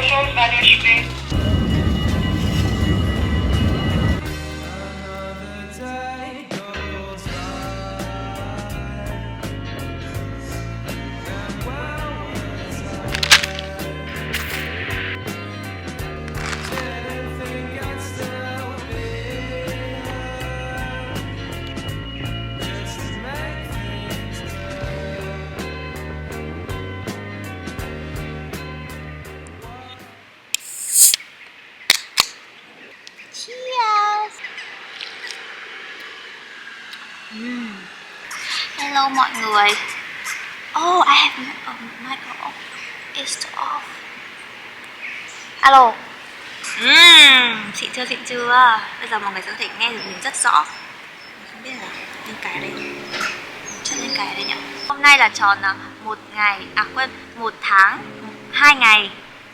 Professor vanish me. Hello mọi người. Oh, I have mic off. It's off. Alo. Xịn chưa? Bây giờ mọi người sẽ có thể nghe được mình rất rõ. Không biết là lên cái đây. Chân lên cái đây nhỉ? Hôm nay là tròn một tháng, 2 ngày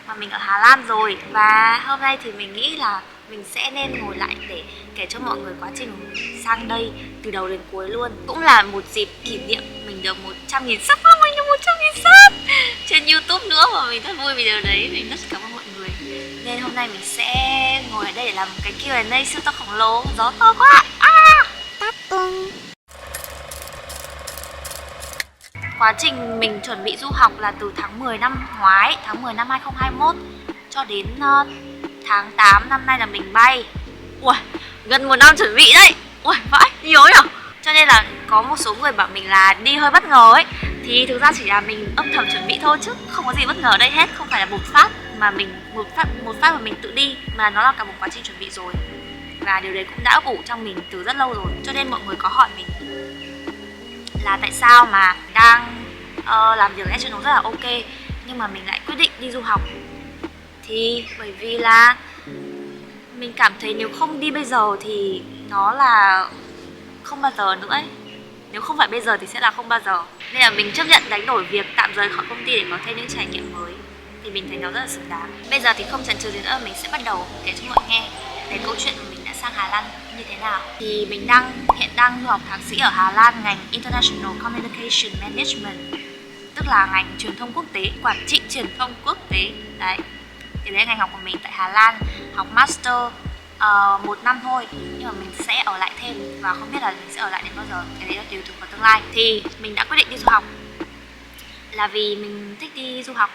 mà mình ở Hà Lan rồi. Và hôm nay thì mình nghĩ là mình sẽ nên ngồi lại để kể cho mọi người quá trình sang đây từ đầu đến cuối luôn. Cũng là một dịp kỷ niệm mình được 100.000 sub. Mình được 100.000 sub trên YouTube nữa và mình rất vui vì điều đấy. Mình rất cảm ơn mọi người. Nên hôm nay mình sẽ ngồi ở đây để làm một cái Q&A siêu to khổng lồ. Gió to quá. Quá trình mình chuẩn bị du học là từ tháng 10 năm ngoái, tháng 10 năm 2021 cho đến tháng 8 năm nay là mình bay. Ui, gần 1 năm chuẩn bị đấy. Ui, vãi, nhiều nhỉ. Cho nên là có một số người bảo mình là đi hơi bất ngờ ấy. Thì thực ra chỉ là mình âm thầm chuẩn bị thôi chứ không có gì bất ngờ ở đây hết. Không phải là một phát mà mình tự đi, mà nó là cả một quá trình chuẩn bị rồi. Và điều đấy cũng đã ấp ủ trong mình từ rất lâu rồi. Cho nên mọi người có hỏi mình là tại sao mà đang làm việc national rất là ok nhưng mà mình lại quyết định đi du học. Thì bởi vì là mình cảm thấy nếu không đi bây giờ thì nó là không bao giờ nữa ấy. Nếu không phải bây giờ thì sẽ là không bao giờ. Nên là mình chấp nhận đánh đổi việc tạm rời khỏi công ty để có thêm những trải nghiệm mới. Thì mình thấy nó rất là xứng đáng. Bây giờ thì không chần chừ nữa, mình sẽ bắt đầu kể cho mọi người nghe về câu chuyện của mình đã sang Hà Lan như thế nào. Thì mình hiện đang du học thạc sĩ ở Hà Lan, ngành International Communication Management, tức là ngành truyền thông quốc tế, quản trị truyền thông quốc tế. Đấy, thì đấy là ngành học của mình tại Hà Lan, học master 1 năm thôi, nhưng mà mình sẽ ở lại thêm và không biết là mình sẽ ở lại đến bao giờ, cái đấy là tùy thuộc vào tương lai. Thì mình đã quyết định đi du học là vì mình thích đi du học.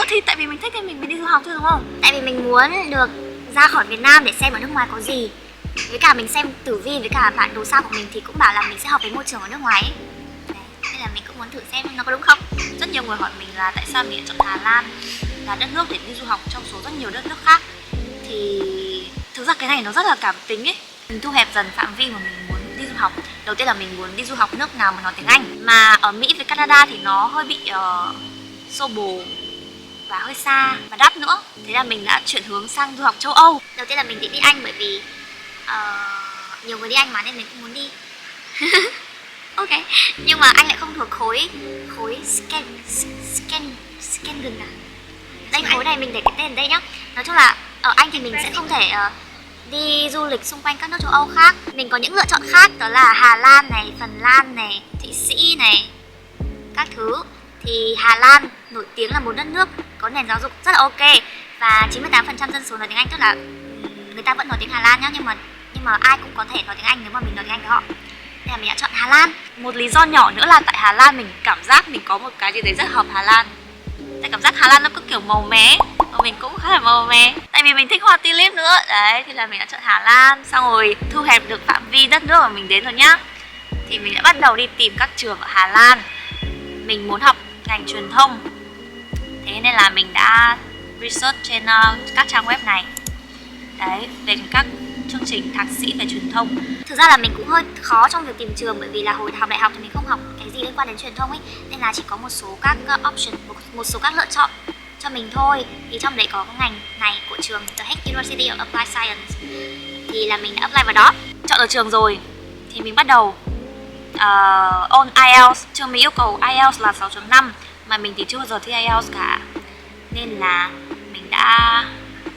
Thì tại vì mình thích thì mình mới đi du học thôi đúng không? Tại vì mình muốn được ra khỏi Việt Nam để xem ở nước ngoài có gì. Với cả mình xem tử vi với cả bản đồ sao của mình thì cũng bảo là mình sẽ hợp với môi trường ở nước ngoài ấy. Đấy, nên là mình cũng muốn thử xem nó có đúng không. Rất nhiều người hỏi mình là tại sao mình lại chọn Hà Lan là đất nước để đi du học trong số rất nhiều đất nước khác. Thì thực ra cái này nó rất là cảm tính ấy. Mình thu hẹp dần phạm vi mà mình muốn đi du học. Đầu tiên là mình muốn đi du học nước nào mà nói tiếng Anh. Mà ở Mỹ với Canada thì nó hơi bị xô bồ và hơi xa và đắt nữa. Thế là mình đã chuyển hướng sang du học châu Âu. Đầu tiên là mình định đi Anh bởi vì nhiều người đi Anh mà nên mình cũng muốn đi. Ok, nhưng mà Anh lại không thuộc khối Schengen à? Đây, khối này mình để cái tên ở đây nhá. Nói chung là ở Anh thì mình sẽ không thể đi du lịch xung quanh các nước châu Âu khác. Mình có những lựa chọn khác, đó là Hà Lan này, Phần Lan này, Thụy Sĩ này, các thứ. Thì Hà Lan nổi tiếng là một đất nước có nền giáo dục rất là ok và 98% dân số nói tiếng Anh, tức là người ta vẫn nói tiếng Hà Lan nhá, nhưng mà ai cũng có thể nói tiếng Anh nếu mà mình nói tiếng Anh với họ. Nên là mình đã chọn Hà Lan. Một lý do nhỏ nữa là tại Hà Lan mình cảm giác mình có một cái gì đấy rất hợp Hà Lan. Tại cảm giác Hà Lan nó cứ kiểu màu mé và mình cũng khá là màu mé. Tại vì mình thích hoa tulip nữa. Đấy, thì là mình đã chọn Hà Lan. Xong rồi thu hẹp được phạm vi đất nước mà mình đến rồi nhá. Thì mình đã bắt đầu đi tìm các trường ở Hà Lan. Mình muốn học ngành truyền thông. Thế nên là mình đã research trên các trang web này. Đấy, về các chương trình thạc sĩ về truyền thông. Thực ra là mình cũng hơi khó trong việc tìm trường bởi vì là hồi học đại học thì mình không học cái gì liên quan đến truyền thông ấy, nên là chỉ có một số các option, một số các lựa chọn cho mình thôi. Thì trong đấy có cái ngành này của trường The Hague University of Applied Science, thì là mình đã apply vào đó. Chọn được trường rồi thì mình bắt đầu ôn IELTS. Trường mình yêu cầu IELTS là 6.5 mà mình thì chưa bao giờ thi IELTS cả, nên là mình đã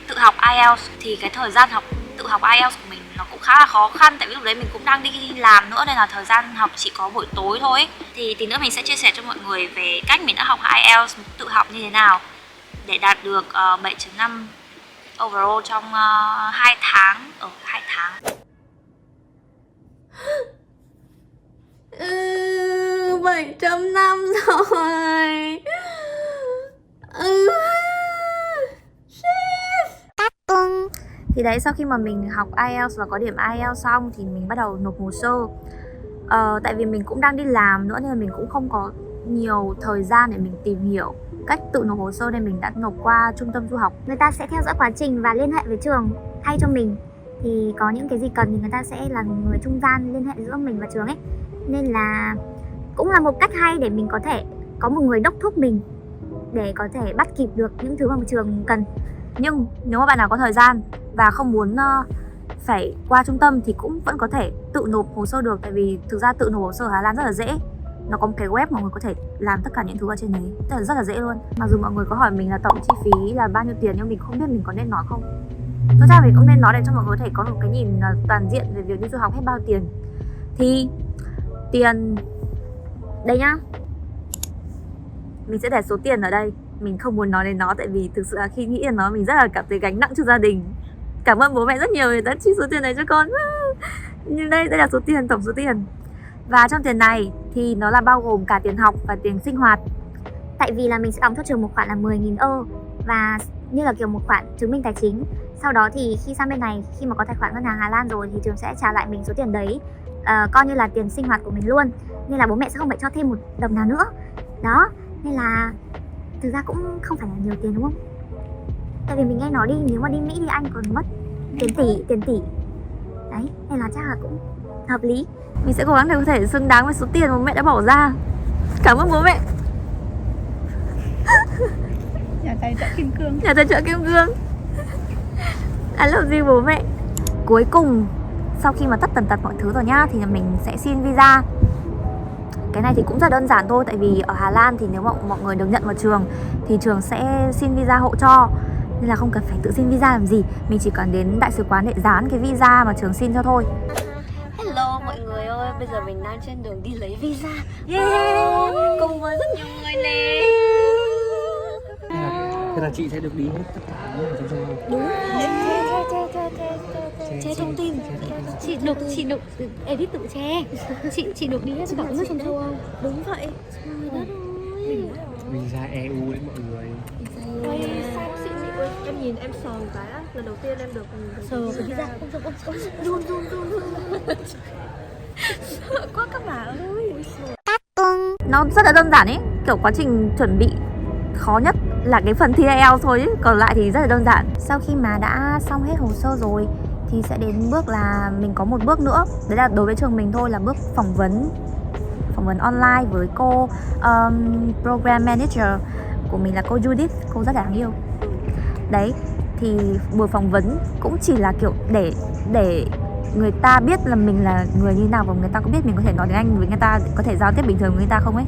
tự học IELTS. Thì cái thời gian tự học IELTS của mình nó cũng khá là khó khăn, tại vì lúc đấy mình cũng đang đi làm nữa nên là thời gian học chỉ có buổi tối thôi. Thì tí nữa mình sẽ chia sẻ cho mọi người về cách mình đã học IELTS tự học như thế nào để đạt được 7.5 overall trong 2 tháng. 2 tháng. 7.5 rồi. Thì đấy, sau khi mà mình học IELTS và có điểm IELTS xong thì mình bắt đầu nộp hồ sơ. Tại vì mình cũng đang đi làm nữa nên là mình cũng không có nhiều thời gian để mình tìm hiểu cách tự nộp hồ sơ, nên mình đã nộp qua trung tâm du học. Người ta sẽ theo dõi quá trình và liên hệ với trường thay cho mình. Thì có những cái gì cần thì người ta sẽ là người trung gian liên hệ giữa mình và trường ấy. Nên là cũng là một cách hay để mình có thể có một người đốc thúc mình để có thể bắt kịp được những thứ mà trường cần. Nhưng nếu mà bạn nào có thời gian và không muốn phải qua trung tâm thì cũng vẫn có thể tự nộp hồ sơ được. Tại vì thực ra tự nộp hồ sơ ở Hà Lan rất là dễ. Nó có một cái web mọi người có thể làm tất cả những thứ ở trên đấy, tức là rất là dễ luôn. Mặc dù mọi người có hỏi mình là tổng chi phí là bao nhiêu tiền, nhưng mình không biết mình có nên nói không. Thực ra mình cũng nên nói để cho mọi người có thể có một cái nhìn toàn diện về việc đi du học hết bao tiền. Thì tiền đây nhá, mình sẽ để số tiền ở đây. Mình không muốn nói đến nó tại vì thực sự là khi nghĩ đến nó mình rất là cảm thấy gánh nặng cho gia đình. Cảm ơn bố mẹ rất nhiều vì đã chi số tiền này cho con. Nhưng đây là số tiền, tổng số tiền. Và trong tiền này thì nó là bao gồm cả tiền học và tiền sinh hoạt. Tại vì là mình sẽ đóng cho trường một khoản là 10.000 euro và như là kiểu một khoản chứng minh tài chính. Sau đó thì khi sang bên này, khi mà có tài khoản ngân hàng Hà Lan rồi thì trường sẽ trả lại mình số tiền đấy, coi như là tiền sinh hoạt của mình luôn. Nên là bố mẹ sẽ không phải cho thêm một đồng nào nữa. Đó, nên là thực ra cũng không phải là nhiều tiền đúng không? Tại vì mình nghe nói đi, nếu mà đi Mỹ đi Anh còn mất tiền tỷ. Đấy, nên là chắc là cũng hợp lý. Mình sẽ cố gắng để có thể xứng đáng với số tiền mà bố mẹ đã bỏ ra. Cảm ơn bố mẹ. Nhà tài trợ kim cương. Nhà tài trợ kim cương. I love you bố mẹ. Cuối cùng, sau khi mà tất tần tật mọi thứ rồi nhá, thì mình sẽ xin visa. Cái này thì cũng rất đơn giản thôi. Tại vì ở Hà Lan thì nếu mà mọi người được nhận vào trường thì trường sẽ xin visa hộ cho, nên là không cần phải tự xin visa làm gì. Mình chỉ cần đến đại sứ quán để dán cái visa mà trường xin cho thôi. Hello mọi người ơi, bây giờ mình đang trên đường đi lấy visa. Yeah. Cùng với rất nhiều người nè. Thế là chị sẽ được đi hết tất cả những cái trong Đúng. Che thông tin. Chị được edit tự che. Chị được đi hết tất cả các nước trong châu Âu. Đúng vậy. Trời đất ơi. mình ra EU đấy mọi người. Ôi, sao xịn nhỉ? Ôi, em nhìn em sờ một cái á, lần đầu tiên em được Sờ cái visa. Run. Sợ quá các bà ơi. Nó rất là đơn giản ấy. Kiểu quá trình chuẩn bị khó nhất là cái phần thi IELTS thôi ấy. Còn lại thì rất là đơn giản. Sau khi mà đã xong hết hồ sơ rồi thì sẽ đến bước là mình có một bước nữa. Đấy là đối với trường mình thôi, là bước phỏng vấn online với cô Program Manager của mình là cô Judith. Cô rất là đáng yêu. Đấy, thì buổi phỏng vấn cũng chỉ là kiểu để người ta biết là mình là người như nào, và người ta có biết mình có thể nói tiếng Anh với người ta, có thể giao tiếp bình thường với người ta không ấy.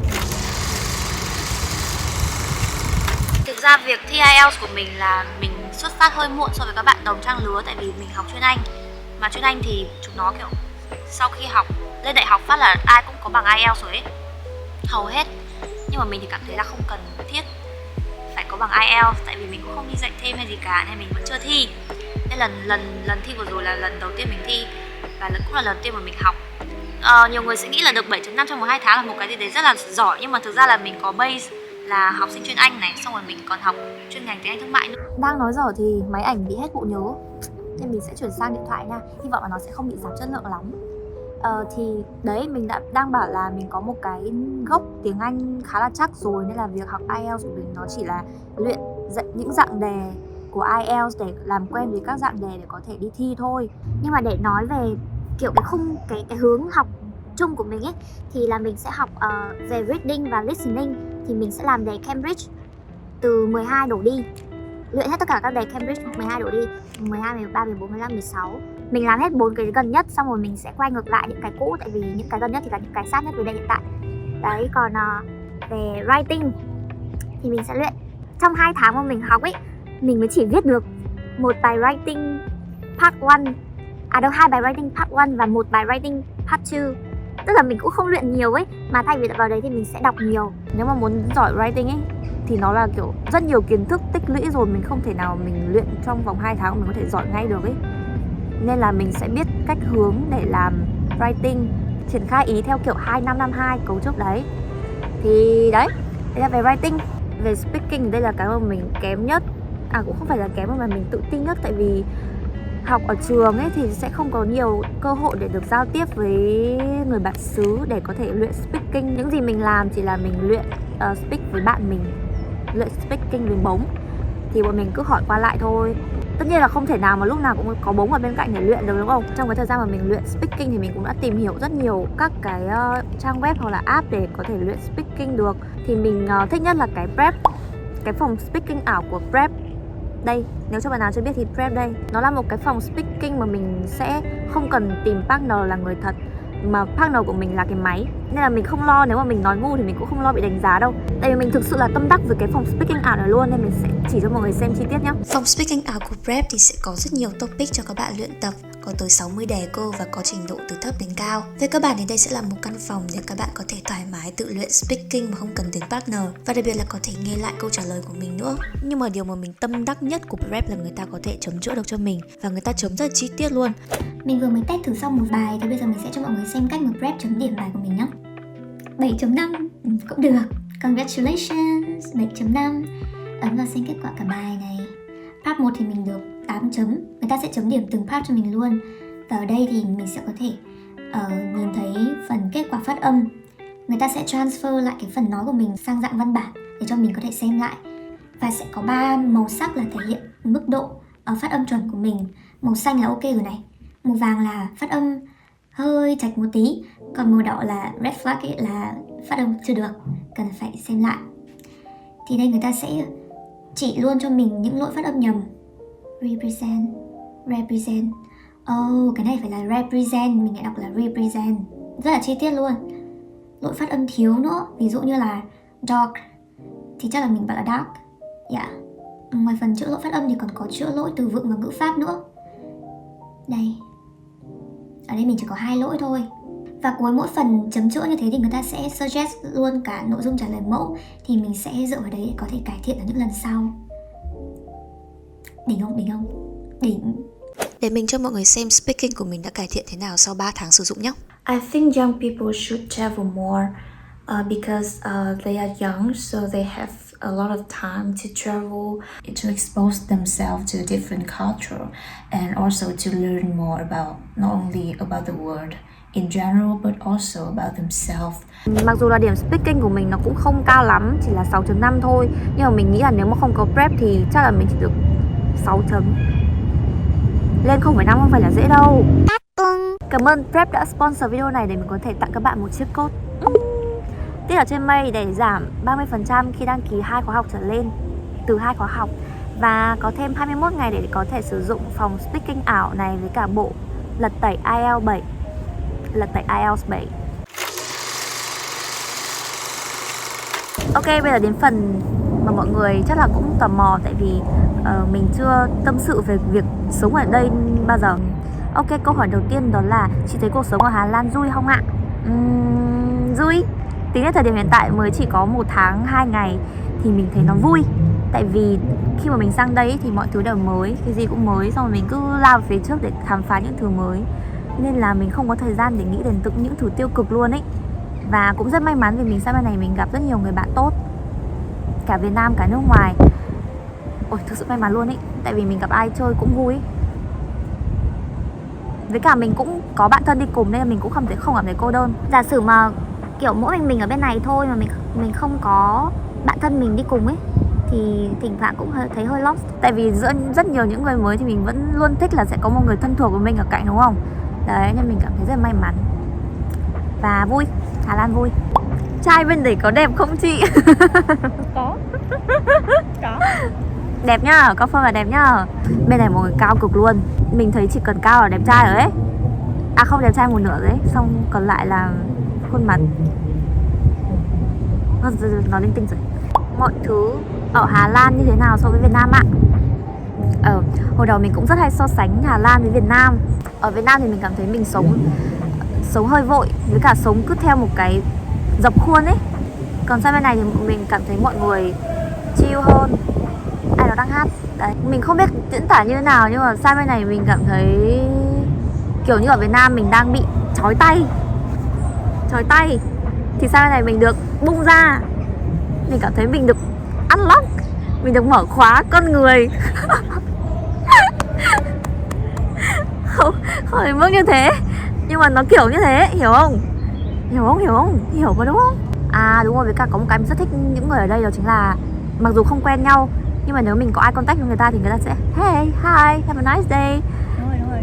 Thực ra việc thi IELTS của mình là mình xuất phát hơi muộn so với các bạn đồng trang lứa. Tại vì mình học chuyên Anh, mà chuyên Anh thì chúng nó kiểu sau khi học lên đại học phát là ai cũng có bằng IELTS rồi ấy, hầu hết. Nhưng mà mình thì cảm thấy là không cần thiết phải có bằng IELTS, tại vì mình cũng không đi dạy thêm hay gì cả nên mình vẫn chưa thi. Nên lần thi vừa rồi là lần đầu tiên mình thi, và cũng là lần đầu tiên mà mình học. Nhiều người sẽ nghĩ là được 7.5 trong 2 tháng là một cái gì đấy rất là giỏi, nhưng mà thực ra là mình có base là học sinh chuyên Anh này, xong rồi mình còn học chuyên ngành tiếng Anh thương mại nữa. Đang nói dở thì máy ảnh bị hết bộ nhớ, nên mình sẽ chuyển sang điện thoại nha. Hy vọng là nó sẽ không bị giảm chất lượng lắm. Thì đấy, mình đang bảo là mình có một cái gốc tiếng Anh khá là chắc rồi, nên là việc học IELTS của mình nó chỉ là luyện dạy những dạng đề của IELTS để làm quen với các dạng đề để có thể đi thi thôi. Nhưng mà để nói về kiểu cái hướng học chung của mình ấy, thì là mình sẽ học về reading và listening. Thì mình sẽ làm đề Cambridge từ 12 đổ đi, luyện hết tất cả các đề Cambridge 12 đổ đi, 12, 13, 14, 15, 16. Mình làm hết 4 cái gần nhất, xong rồi mình sẽ quay ngược lại những cái cũ, tại vì những cái gần nhất thì là những cái sát nhất với đề hiện tại. Đấy, còn về writing thì mình sẽ luyện. Trong 2 tháng mà mình học ấy, mình mới chỉ viết được một bài writing part 1 đâu 2 bài writing part 1 và 1 bài writing part 2. Tức là mình cũng không luyện nhiều ấy, mà thay vì vào đấy thì mình sẽ đọc nhiều. Nếu mà muốn giỏi writing ấy thì nó là kiểu rất nhiều kiến thức tích lũy rồi, mình không thể nào mình luyện trong vòng 2 tháng mình có thể giỏi ngay được ấy. Nên là mình sẽ biết cách hướng để làm writing, triển khai ý theo kiểu 2552 cấu trúc đấy. Thì đấy là về writing. Về speaking đây là cái mà mình kém nhất. Cũng không phải là kém mà mình tự tin nhất. Tại vì học ở trường ấy thì sẽ không có nhiều cơ hội để được giao tiếp với người bản xứ để có thể luyện speaking. Những gì mình làm chỉ là mình luyện speak với bạn mình, luyện speaking với bóng. Thì bọn mình cứ hỏi qua lại thôi. Tất nhiên là không thể nào mà lúc nào cũng có bóng ở bên cạnh để luyện được, đúng không? Trong cái thời gian mà mình luyện speaking thì mình cũng đã tìm hiểu rất nhiều các cái trang web hoặc là app để có thể luyện speaking được. Thì mình thích nhất là cái Prep, cái phòng speaking ảo của Prep. Đây, nếu cho bạn nào chưa biết thì Prep đây. Nó là một cái phòng speaking mà mình sẽ không cần tìm partner là người thật, mà partner của mình là cái máy. Nên là mình không lo, nếu mà mình nói ngu thì mình cũng không lo bị đánh giá đâu. Tại vì mình thực sự là tâm đắc với cái phòng speaking ảo này luôn, nên mình sẽ chỉ cho mọi người xem chi tiết nhé. Phòng speaking ảo của Prep thì sẽ có rất nhiều topic cho các bạn luyện tập, có tới 60 đề cơ và có trình độ từ thấp đến cao. Về cơ bản thì đây sẽ là một căn phòng để các bạn có thể thoải mái tự luyện speaking mà không cần đến partner, và đặc biệt là có thể nghe lại câu trả lời của mình nữa. Nhưng mà điều mà mình tâm đắc nhất của Prep là người ta có thể chấm chữa được cho mình, và người ta chấm rất chi tiết luôn. Mình vừa mới test thử xong một bài, thì bây giờ mình sẽ cho mọi người xem cách mà Prep chấm điểm bài của mình nhé. 7.5 cũng được. Congratulations, 7.5. Ấn vào xem kết quả cả bài này. Part 1 thì mình được 8 chấm. Người ta sẽ chấm điểm từng part cho mình luôn. Và ở đây thì mình sẽ có thể nhìn thấy phần kết quả phát âm. Người ta sẽ transfer lại cái phần nói của mình sang dạng văn bản để cho mình có thể xem lại. Và sẽ có 3 màu sắc là thể hiện mức độ phát âm chuẩn của mình. Màu xanh là ok rồi này, màu vàng là phát âm hơi chạch một tí, còn màu đỏ là red flag ấy, là phát âm chưa được, cần phải xem lại. Thì đây người ta sẽ chỉ luôn cho mình những lỗi phát âm nhầm. Represent. Cái này phải là represent, mình lại đọc là represent. Rất là chi tiết luôn. Lỗi phát âm thiếu nữa, ví dụ như là dark thì chắc là mình bảo là dark. Ngoài phần chữa lỗi phát âm thì còn có chữa lỗi từ vựng và ngữ pháp nữa. Đây, ở đây mình chỉ có 2 lỗi thôi. Và cuối mỗi phần chấm chữa như thế thì người ta sẽ suggest luôn cả nội dung trả lời mẫu, thì mình sẽ dựa vào đấy để có thể cải thiện ở những lần sau. Đỉnh không? Đỉnh. Để mình cho mọi người xem speaking của mình đã cải thiện thế nào sau 3 tháng sử dụng nhé. I think young people should travel more because they are young, so they have a lot of time to travel, to expose themselves to different culture, and also to learn more about not only about the world in general but also about themselves. Mặc dù là điểm speaking của mình nó cũng không cao lắm, chỉ là 6.5 thôi, nhưng mà mình nghĩ là nếu mà không có Prep thì chắc là mình chỉ được 6 chấm. Lên 0,5 không phải là dễ đâu. Cảm ơn Prep đã sponsor video này để mình có thể tặng các bạn một chiếc code tiết ở trên May để giảm 30% khi đăng ký 2 khóa học trở lên, từ 2 khóa học, và có thêm 21 ngày để có thể sử dụng phòng speaking ảo này với cả bộ lật tẩy IELTS 7. Ok, bây giờ đến phần mà mọi người chắc là cũng tò mò, tại vì mình chưa tâm sự về việc sống ở đây bao giờ. Ok, câu hỏi đầu tiên đó là chị thấy cuộc sống ở Hà Lan vui không ạ? Vui. Tính đến thời điểm hiện tại mới chỉ có 1 tháng 2 ngày thì mình thấy nó vui. Tại vì khi mà mình sang đây thì mọi thứ đều mới, cái gì cũng mới, xong rồi mình cứ lao về phía trước để khám phá những thứ mới. Nên là mình không có thời gian để nghĩ đến những thứ tiêu cực luôn ấy. Và cũng rất may mắn vì mình sang bên này mình gặp rất nhiều người bạn tốt, cả Việt Nam, cả nước ngoài. Ôi, thực sự may mắn luôn ấy. Tại vì mình gặp ai chơi cũng vui ấy. Với cả mình cũng có bạn thân đi cùng nên là mình cũng không cảm thấy cô đơn. Giả sử mà kiểu mỗi mình ở bên này thôi mà mình không có bạn thân mình đi cùng ấy thì thỉnh thoảng cũng thấy hơi lost. Tại vì giữa rất nhiều những người mới thì mình vẫn luôn thích là sẽ có một người thân thuộc của mình ở cạnh, đúng không? Đấy, nên mình cảm thấy rất may mắn và vui. Hà Lan vui. Trai bên đấy có đẹp không chị? Có. Đẹp nhá, có phân là đẹp nhá. Bên này mọi người cao cực luôn. Mình thấy chỉ cần cao là đẹp trai rồi ấy. À không, đẹp trai một nửa rồi ấy. Xong còn lại là khuôn mặt. Nó linh tinh rồi. Mọi thứ ở Hà Lan như thế nào so với Việt Nam ạ? Hồi đầu mình cũng rất hay so sánh Hà Lan với Việt Nam. Ở Việt Nam thì mình cảm thấy mình sống hơi vội, với cả sống cứ theo một cái dập khuôn ấy. Còn sang bên này thì mình cảm thấy mọi người chill hơn. Ai đó đang hát đấy, mình không biết diễn tả như thế nào, nhưng mà sang bên này mình cảm thấy kiểu như ở Việt Nam mình đang bị trói tay, thì sang bên này mình được bung ra. Mình cảm thấy mình được unlock, mình được mở khóa con người. Không đến mức như thế, nhưng mà nó kiểu như thế, hiểu không? Hiểu mà đúng không? À đúng rồi, với cả có một cái mình rất thích những người ở đây, đó chính là mặc dù không quen nhau, nhưng mà nếu mình có eye contact với người ta thì người ta sẽ hey, hi, have a nice day. Đúng rồi.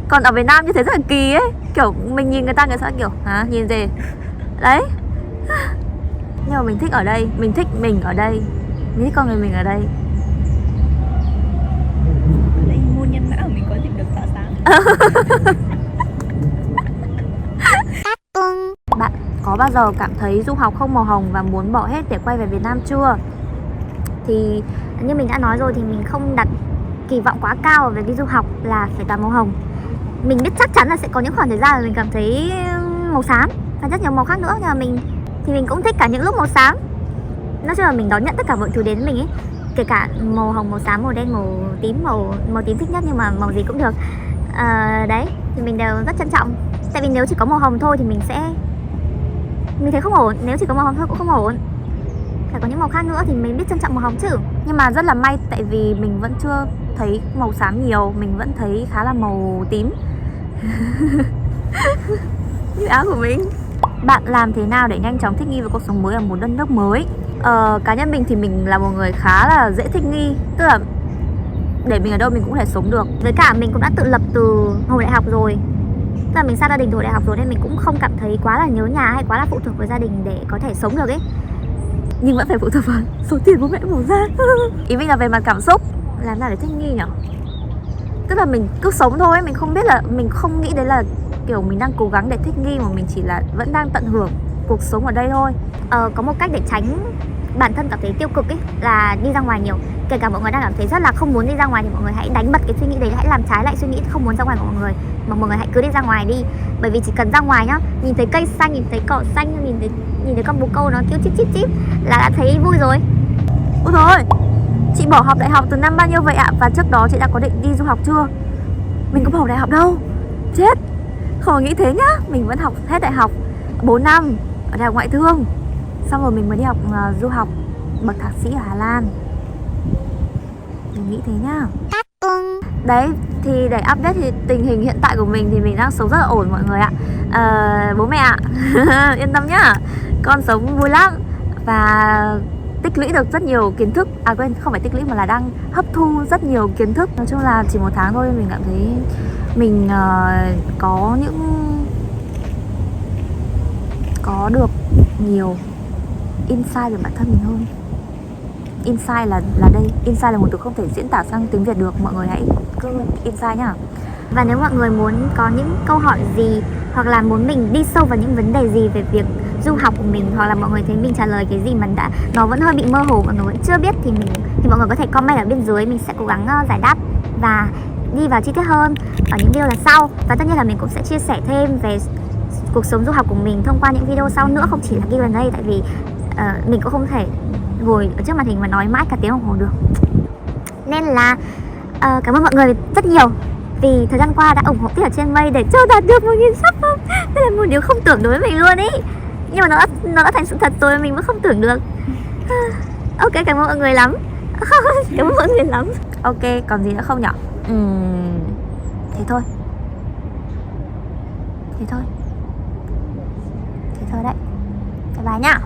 Còn ở Việt Nam như thế rất là kỳ ấy, kiểu mình nhìn người ta sẽ kiểu hả, nhìn gì đấy. Nhưng mà mình thích ở đây, mình thích mình ở đây, mình thích con người mình ở đây. Đây môn nhân mã của mình có dịp được tỏa sáng. Bạn có bao giờ cảm thấy du học không màu hồng và muốn bỏ hết để quay về Việt Nam chưa? Thì như mình đã nói rồi, thì mình không đặt kỳ vọng quá cao về đi du học là phải toàn màu hồng. Mình biết chắc chắn là sẽ có những khoảng thời gian là mình cảm thấy màu xám và rất nhiều màu khác nữa, nhưng mà mình cũng thích cả những lúc màu xám. Nói chung là mình đón nhận tất cả mọi thứ đến với mình ấy, kể cả màu hồng, màu xám, màu đen, màu tím. Màu tím thích nhất, nhưng mà màu gì cũng được. Đấy, thì mình đều rất trân trọng. Tại vì nếu chỉ có màu hồng thôi thì mình thấy không ổn. Nếu chỉ có màu hồng thôi cũng không ổn, phải có những màu khác nữa thì mình biết trân trọng màu hồng chứ. Nhưng mà rất là may, tại vì mình vẫn chưa thấy màu xám nhiều, mình vẫn thấy khá là màu tím. Như áo của mình. Bạn làm thế nào để nhanh chóng thích nghi với cuộc sống mới ở một đất nước mới? Cá nhân mình thì mình là một người khá là dễ thích nghi, tức là để mình ở đâu mình cũng có thể sống được. Với cả mình cũng đã tự lập từ hồi đại học rồi, tức là mình xa gia đình từ hồi đại học rồi, nên mình cũng không cảm thấy quá là nhớ nhà hay quá là phụ thuộc vào gia đình để có thể sống được ấy. Nhưng vẫn phải phụ thuộc vào số tiền bố mẹ bỏ ra. Ý mình là về mặt cảm xúc, làm nào để thích nghi nhỉ? Tức là mình cứ sống thôi ấy, mình không biết là, mình không nghĩ đấy là kiểu mình đang cố gắng để thích nghi, mà mình chỉ là vẫn đang tận hưởng cuộc sống ở đây thôi. Có một cách để tránh bản thân cảm thấy tiêu cực ấy là đi ra ngoài nhiều. Kể cả mọi người đang cảm thấy rất là không muốn đi ra ngoài thì mọi người hãy đánh bật cái suy nghĩ đấy, hãy làm trái lại suy nghĩ không muốn ra ngoài của mọi người, mà mọi người hãy cứ đi ra ngoài đi. Bởi vì chỉ cần ra ngoài nhá, nhìn thấy cây xanh, nhìn thấy cỏ xanh, nhìn thấy con bồ câu nó kêu chip là đã thấy vui rồi. Ôi thôi, chị bỏ học đại học từ năm bao nhiêu vậy ạ? Và trước đó chị đã có định đi du học chưa? Mình có bỏ đại học đâu. Chết, không nghĩ thế nhá. Mình vẫn học hết đại học 4 năm ở đại học ngoại thương, xong rồi mình mới đi học du học bậc thạc sĩ ở Hà Lan. Mình nghĩ thế nhá. Đấy, thì để update thì tình hình hiện tại của mình thì mình đang sống rất là ổn mọi người ạ. Bố mẹ ạ, yên tâm nhá, con sống vui lắm và tích lũy được rất nhiều kiến thức. À quên, không phải tích lũy mà là đang hấp thu rất nhiều kiến thức. Nói chung là chỉ 1 tháng thôi mình cảm thấy mình có được nhiều insight về bản thân mình hơn. Insight là đây, insight là một từ không thể diễn tả sang tiếng Việt được, mọi người hãy cứ insight nhá. Và nếu mọi người muốn có những câu hỏi gì, hoặc là muốn mình đi sâu vào những vấn đề gì về việc du học của mình, hoặc là mọi người thấy mình trả lời cái gì mà nó vẫn hơi bị mơ hồ, mọi người vẫn chưa biết, thì mọi người có thể comment ở bên dưới, mình sẽ cố gắng giải đáp và đi vào chi tiết hơn ở những video lần sau. Và tất nhiên là mình cũng sẽ chia sẻ thêm về cuộc sống du học của mình thông qua những video sau nữa, không chỉ là Q&A, tại vì mình cũng không thể ngồi ở trước màn hình mà nói mãi cả tiếng đồng hồ được. Nên là cảm ơn mọi người rất nhiều vì thời gian qua đã ủng hộ Tuyết ở trên mây để cho đạt được 1000 sub không? Đây là một điều không tưởng đối với mình luôn ý. Nhưng mà nó đã thành sự thật rồi, mình vẫn không tưởng được. Ok, cảm ơn mọi người lắm. Cảm ơn mọi người lắm. Ok, còn gì nữa không nhỉ? Thế thôi đấy. Bye bye nhá.